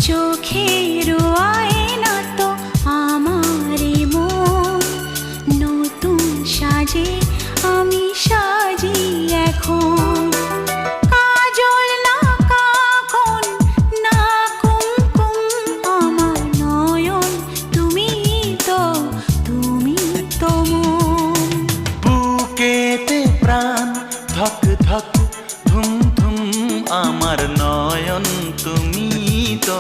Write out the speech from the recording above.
চোখের আয়না তো আমারই মন, নতুন সাজে আমি সাজি এখন। কাজল না কাকন না কুমকুম, আমার নয়ন তুমি তো মন। বুকেতে প্রাণ ধক ধক ধুম ধুম, আমার নয়ন তুমি তো